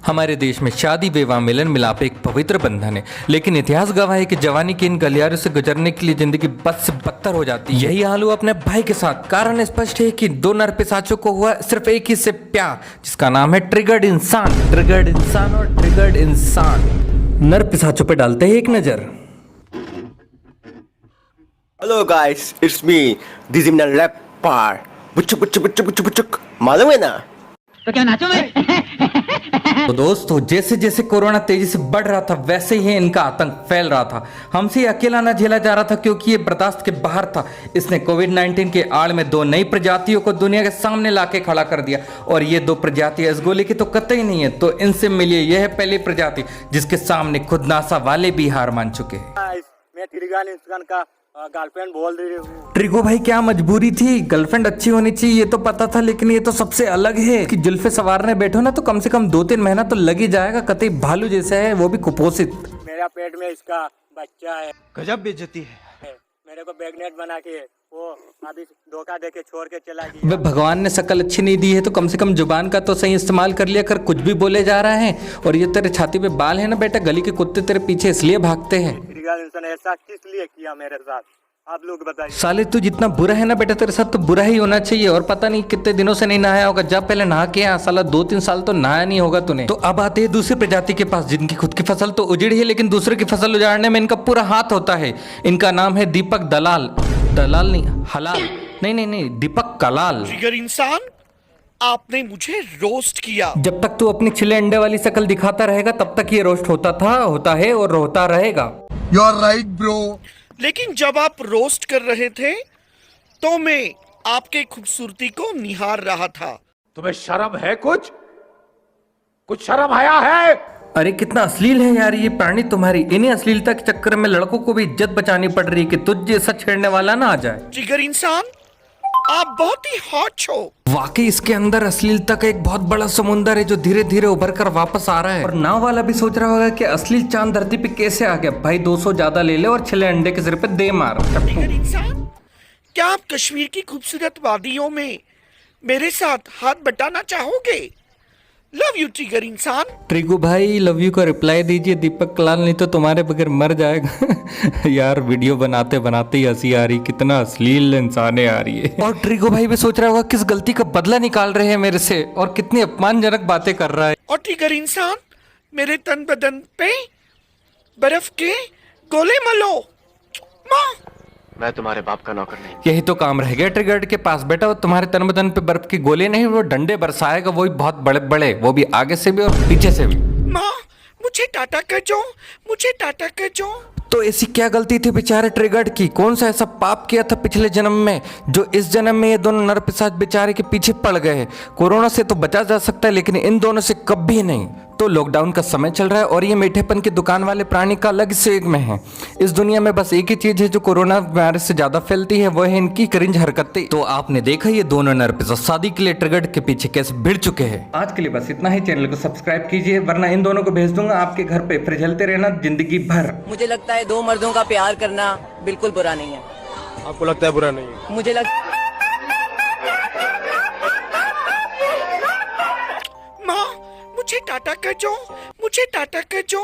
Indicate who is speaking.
Speaker 1: हमारे देश में शादी विवाह मिलन मिलाप एक पवित्र बंधन है, लेकिन इतिहास गवाह है कि जवानी के इन गलियारों से गुजरने के लिए जिंदगी बद से बदतर हो जाती है। यही हाल हुआ अपने भाई के साथ। कारण स्पष्ट है कि दो नर पिशाचों को हुआ सिर्फ एक ही से प्यार, जिसका नाम है ट्रिगर्ड इंसान। ट्रिगर्ड इंसान और ट्रिगर्ड इंसान। नर पिशाचों पे डालते हैं एक नजर।
Speaker 2: Hello guys, it's me digital rapper बुच्चुक बुच्चुक बुच्चुक बुच्चुक बुच्चुक, मालूम है ना?
Speaker 3: तो क्या नाचो मैं?
Speaker 1: तो दोस्तों, जैसे जैसे कोरोना तेजी से बढ़ रहा था वैसे ही इनका आतंक फैल रहा था। हमसे अकेला न झेला जा रहा था क्योंकि ये बर्दाश्त के बाहर था। इसने कोविड-19 के आड़ में दो नई प्रजातियों को दुनिया के सामने लाके खड़ा कर दिया, और ये दो प्रजातियां इस गोले की तो कतई नहीं है। तो इनसे मिलिए, यह है पहली प्रजाति जिसके सामने खुद नासा वाले भी हार मान चुके हैं।
Speaker 2: मैं ट्रिगर्ड इंसान का गर्लफ्रेंड बोल रही हूँ।
Speaker 1: ट्रिगो भाई, क्या मजबूरी थी? गर्लफ्रेंड अच्छी होनी चाहिए ये तो पता था, लेकिन ये तो सबसे अलग है कि जुल्फे सवारने बैठो ना तो कम से कम 2-3 महीना तो लग ही जाएगा। कतई भालू जैसा है, वो भी कुपोषित।
Speaker 2: मेरा पेट में इसका बच्चा है।
Speaker 4: गजब बेइज्जती है।
Speaker 2: मेरे को बैगनेट बना के वो अभी धोखा देके छोड़ के चला गया।
Speaker 1: वे भगवान ने शकल अच्छी नहीं दी है तो कम से कम जुबान का तो सही इस्तेमाल कर लिया कर। कुछ भी बोले जा रहा है। और ये तेरे छाती पे बाल है ना बेटा, गली के कुत्ते तेरे पीछे इसलिए भागते हैं।
Speaker 2: ट्रिगर्ड इंसान ऐसा किस लिए किया मेरे साथ, आप लोग बताइए।
Speaker 1: साले तू जितना बुरा है ना बेटा, तेरे साथ तो बुरा ही होना चाहिए। और पता नहीं कितने दिनों से नहीं नहाया होगा। जब पहले नहा के यहाँ साला 2-3 साल तो नहाया नहीं होगा तूने। तो अब आते हैं दूसरी प्रजाति के पास, जिनकी खुद की फसल तो उजड़ी है लेकिन दूसरे की फसल उजाड़ने में इनका पूरा हाथ होता है। इनका नाम है दीपक दलाल। दलाल नहीं, हलाल नहीं, दीपक कलाल।
Speaker 4: ट्रिगर इंसान, आपने मुझे रोस्ट किया।
Speaker 1: जब तक तू अपनी छिले अंडे वाली शक्ल दिखाता रहेगा तब तक ये रोस्ट होता था, होता है और होता रहेगा।
Speaker 5: You are right bro.
Speaker 4: लेकिन जब आप रोस्ट कर रहे थे तो मैं आपके खूबसूरती को निहार रहा था।
Speaker 6: तुम्हें शर्म है? कुछ शर्म आया है?
Speaker 1: अरे कितना अश्लील है यार ये प्राणी। तुम्हारी इन्हीं अश्लीलता के चक्कर में लड़कों को भी इज्जत बचानी पड़ रही है कि तुझ जैसा छेड़ने वाला ना आ जाए।
Speaker 4: ट्रिगर इंसान, आप बहुत ही हॉट हो।
Speaker 1: वाकई इसके अंदर अश्लीलता का एक बहुत बड़ा समुंदर है जो धीरे धीरे उभर कर वापस आ रहा है। और नाव वाला भी सोच रहा होगा कि अश्लील चांद धरती पे कैसे आ गया। भाई 200 ज्यादा ले ले और छिले अंडे के सिर पे दे मार।
Speaker 4: ट्रिगर इंसान, क्या आप कश्मीर की खूबसूरत वादियों में मेरे साथ हाथ बटाना चाहोगे? लव यू ट्रिगर इंसान।
Speaker 1: ट्रिगू भाई, लव यू का रिप्लाई दीजिए दीपक कलाल, नहीं तो तुम्हारे बगैर मर जाएगा। यार वीडियो बनाते बनाते ही हंसी आ रही, कितना अश्लील इंसान आ रही है। और ट्रिगू भाई भी सोच रहा होगा किस गलती का बदला निकाल रहे हैं मेरे से, और कितनी अपमानजनक बातें कर रहा है।
Speaker 4: और ट्रिगर इंसान, मेरे तन बदन पे बर्फ के गोले मलो। माँ,
Speaker 2: मैं तुम्हारे बाप का नौकर नहीं।
Speaker 1: यही तो काम रह गया ट्रिगर्ड के पास बेटा। वो तुम्हारे तन बदन पे बर्फ के गोले नहीं, वो डंडे बरसाएगा, वो भी बहुत बड़े बड़े, वो भी आगे से भी और पीछे से भी।
Speaker 4: माँ, मुझे टाटा कर जो, मुझे टाटा कर जो।
Speaker 1: तो ऐसी क्या गलती थी बेचारे ट्रिगर्ड की? कौन सा ऐसा पाप किया था पिछले जन्म में जो इस जन्म में ये दोनों नर पिशाच बेचारे के पीछे पड़ गए? कोरोना से तो बचा जा सकता है लेकिन इन दोनों से कभी नहीं। तो लॉकडाउन का समय चल रहा है और ये मीठेपन की दुकान वाले प्राणी का अलग सेग में है। इस दुनिया में बस एक ही चीज है जो कोरोना वायरस से ज्यादा फैलती है, वो है इनकी क्रिंज हरकतें। तो आपने देखा ये दोनों नर पिशाच शादी के लिए ट्रिगर्ड के पीछे कैसे भिड़ चुके हैं। आज के लिए बस इतना ही। चैनल को सब्सक्राइब कीजिए वरना इन दोनों को भेज दूंगा आपके घर पे, फिर जलते रहना जिंदगी भर।
Speaker 7: मुझे लगता है दो मर्दों का प्यार करना बिल्कुल बुरा नहीं है।
Speaker 4: आपको लगता है बुरा नहीं है?
Speaker 7: मुझे
Speaker 4: माँ, मुझे टाटा कर जो, मुझे टाटा कर जो।